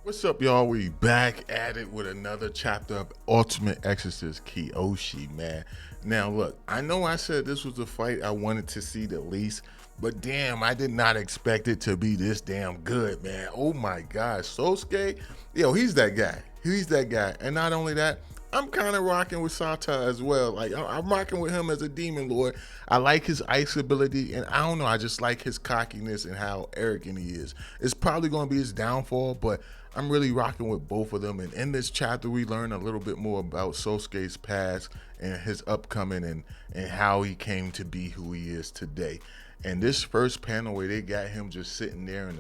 What's up, y'all? We back at it with another chapter of Ultimate Exorcist Kiyoshi, man. Now, look, I know I said this was a fight I wanted to see the least, but damn, I did not expect it to be this damn good, man. Oh my God, Sosuke, yo, he's that guy. He's that guy. And not only that, I'm kind of rocking with Sata as well. Like, I'm rocking with him as a demon lord. I like his ice ability, and I don't know, I just like his cockiness and how arrogant he is. It's probably going to be his downfall, but I'm really rocking with both of them. And in this chapter, we learn a little bit more about Sosuke's past and his upcoming and how he came to be who he is today. And this first panel where they got him just sitting there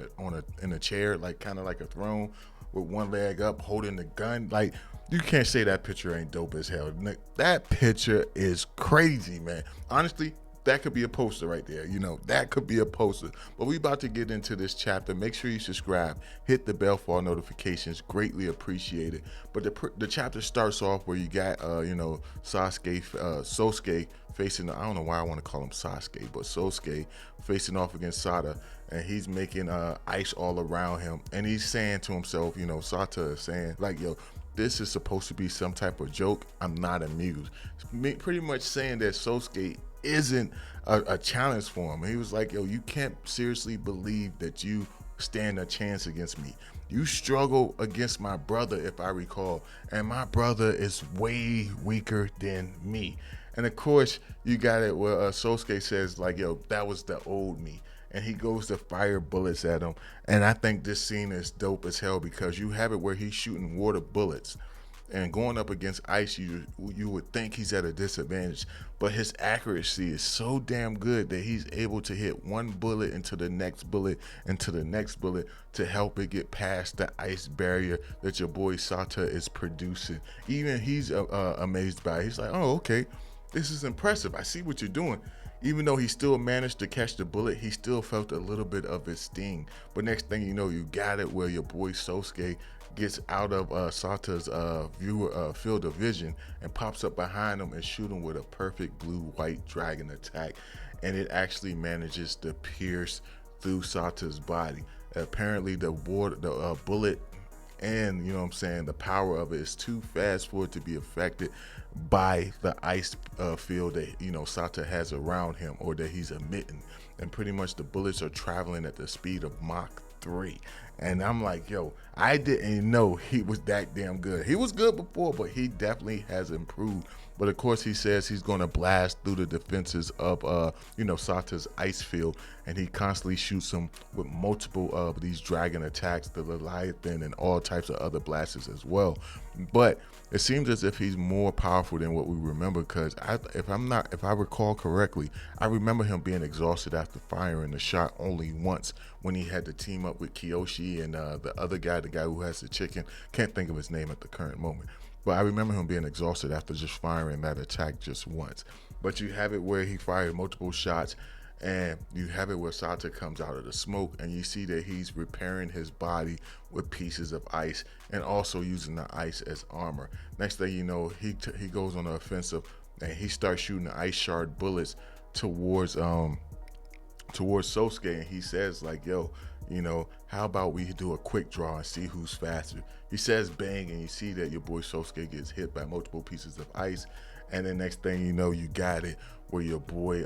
in a chair, like kind of like a throne, with one leg up, holding the gun, like you can't say that picture ain't dope as hell. That picture is crazy, man. Honestly, that could be a poster right there. You know, that could be a poster. But we about to get into this chapter. Make sure you subscribe, hit the bell for all notifications. Greatly appreciated. But the chapter starts off where you got, Sosuke facing, I don't know why I want to call him Sasuke, but Sosuke facing off against Sada. And he's making ice all around him. And he's saying to himself, you know, Sata is saying, like, yo, this is supposed to be some type of joke. I'm not amused. Pretty much saying that Sosuke isn't a challenge for him. He was like, yo, you can't seriously believe that you stand a chance against me. You struggle against my brother, if I recall, and my brother is way weaker than me. And of course, you got it where Sosuke says, like, yo, that was the old me. And he goes to fire bullets at him. And I think this scene is dope as hell because you have it where he's shooting water bullets. And going up against ice, you would think he's at a disadvantage. But his accuracy is so damn good that he's able to hit one bullet into the next bullet into the next bullet to help it get past the ice barrier that your boy Sata is producing. Even he's amazed by it. He's like, oh, okay, this is impressive. I see what you're doing. Even though he still managed to catch the bullet, he still felt a little bit of its sting. But next thing you know, you got it where your boy Sosuke gets out of Sata's field of vision and pops up behind him and shoot him with a perfect blue-white dragon attack. And it actually manages to pierce through Sata's body. Apparently the bullet and, you know what I'm saying, the power of it is too fast for it to be affected by the ice field that, you know, Sata has around him or that he's emitting. And pretty much the bullets are traveling at the speed of Mach 3. And I'm like, yo, I didn't know he was that damn good. He was good before, but he definitely has improved. But of course, he says he's going to blast through the defenses of, Sata's ice field. And he constantly shoots him with multiple of these dragon attacks, the Leviathan, and all types of other blasters as well. But it seems as if he's more powerful than what we remember, because if I recall correctly, I remember him being exhausted after firing the shot only once when he had to team up with Kiyoshi and the other guy, the guy who has the chicken. Can't think of his name at the current moment. But I remember him being exhausted after just firing that attack just once. But you have it where he fired multiple shots, and you have it where Sata comes out of the smoke, and you see that he's repairing his body with pieces of ice and also using the ice as armor. Next thing you know, he goes on the offensive and he starts shooting the ice shard bullets towards Sosuke, and he says, like, yo, you know, how about we do a quick draw and see who's faster? He says bang, and you see that your boy Sosuke gets hit by multiple pieces of ice. And then next thing you know, you got it where your boy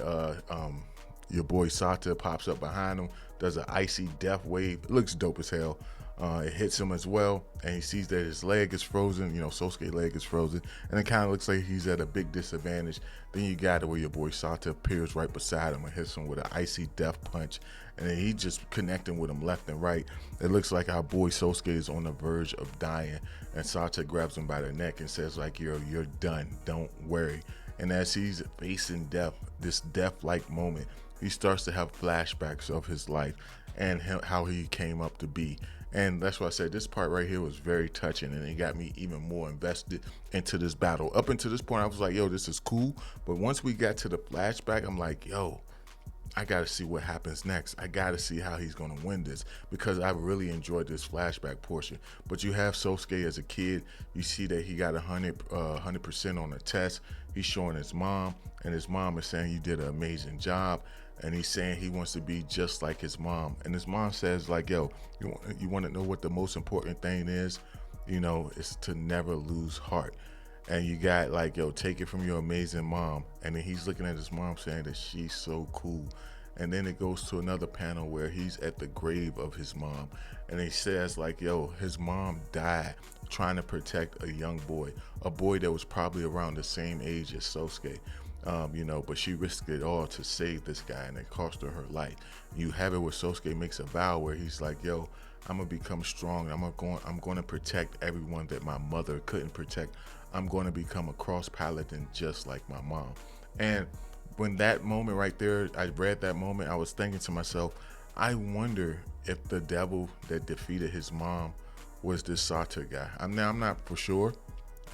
Sata pops up behind him, does an icy death wave. It looks dope as hell. It hits him as well, and he sees that his leg is frozen. You know, Sosuke's leg is frozen, and it kind of looks like he's at a big disadvantage. Then you got it where your boy Sata appears right beside him and hits him with an icy death punch, and then he's just connecting with him left and right. It looks like our boy Sosuke is on the verge of dying, and Sata grabs him by the neck and says, like, you're done, don't worry. And as he's facing death, this death-like moment, he starts to have flashbacks of his life and how he came up to be. And that's why I said this part right here was very touching, and it got me even more invested into this battle. Up until this point, I was like, yo, this is cool. But once we got to the flashback, I'm like, yo, I got to see what happens next. I got to see how he's going to win this, because I really enjoyed this flashback portion. But you have Sosuke as a kid. You see that he got 100% on the test. He's showing his mom, and his mom is saying you did an amazing job. and he's saying he wants to be just like his mom. And his mom says like, yo, you want to know what the most important thing is? You know, is to never lose heart. And you got like, yo, take it from your amazing mom. And then he's looking at his mom saying that she's so cool. And then it goes to another panel where he's at the grave of his mom, and he says like, yo, his mom died trying to protect a young boy, a boy that was probably around the same age as Sosuke. You know, but she risked it all to save this guy, and it cost her her life. You have it where Sosuke makes a vow where he's like, yo, I'm gonna become strong. I'm going to protect everyone that my mother couldn't protect. I'm going to become a cross paladin just like my mom. And when that moment right there, I read that moment, I was thinking to myself, I wonder if the devil that defeated his mom was this Sata guy. I'm not for sure.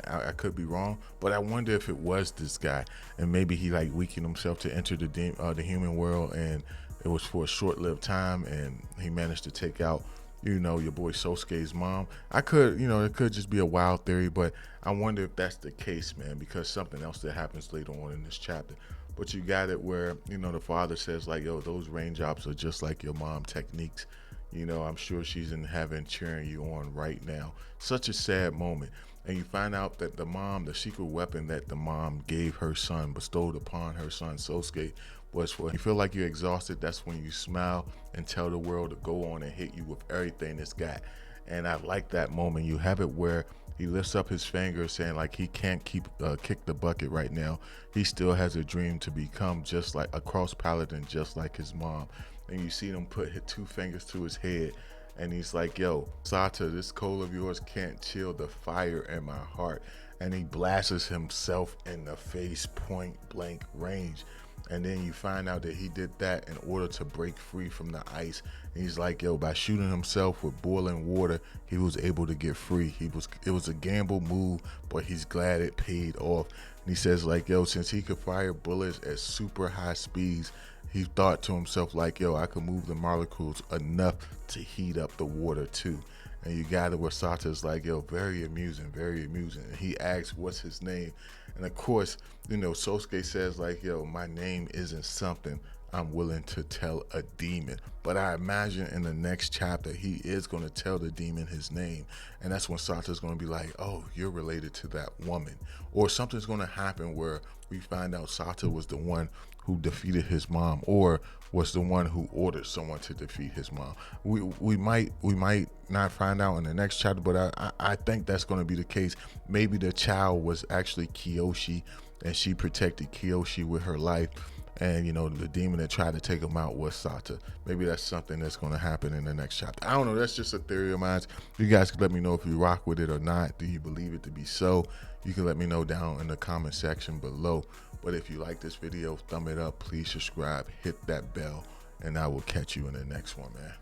I could be wrong, but I wonder if it was this guy, and maybe he like weakened himself to enter the human world, and it was for a short-lived time, and he managed to take out, you know, your boy Sosuke's mom. I could, you know, it could just be a wild theory, but I wonder if that's the case, man, because something else that happens later on in this chapter. But you got it where, you know, the father says like, yo, those raindrops are just like your mom techniques. You know, I'm sure she's in heaven cheering you on right now. Such a sad moment. And you find out that the mom, the secret weapon that the mom gave her son, bestowed upon her son Sosuke, was for, you feel like you're exhausted, that's when you smile and tell the world to go on and hit you with everything it's got. And I like that moment. You have it where he lifts up his finger saying like he can't kick the bucket right now. He still has a dream to become just like a cross paladin, just like his mom. And you see him put his 2 fingers to his head, and he's like, yo, Sata, this coal of yours can't chill the fire in my heart. And he blasts himself in the face, point blank range. And then you find out that he did that in order to break free from the ice. And he's like, yo, by shooting himself with boiling water, he was able to get free. It was a gamble move, but he's glad it paid off. And he says like, yo, since he could fire bullets at super high speeds, he thought to himself like, yo, I could move the molecules enough to heat up the water too. And you got it where Sata's like, yo, very amusing, very amusing. And he asks, what's his name? And of course, you know, Sosuke says like, yo, my name isn't something I'm willing to tell a demon. But I imagine in the next chapter, he is going to tell the demon his name. And that's when Sata's going to be like, oh, you're related to that woman. Or something's going to happen where we find out Sata was the one who defeated his mom, or was the one who ordered someone to defeat his mom. We might not find out in the next chapter, but I think that's going to be the case. Maybe the child was actually Kiyoshi, and she protected Kiyoshi with her life, and you know, the demon that tried to take him out was Sata. Maybe that's something that's going to happen in the next chapter. I don't know, that's just a theory of mine. You guys can let me know if you rock with it or not. Do you believe it to be so? You can let me know down in the comment section below. But if you like this video, thumb it up, please subscribe, hit that bell, and I will catch you in the next one, man.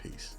Peace.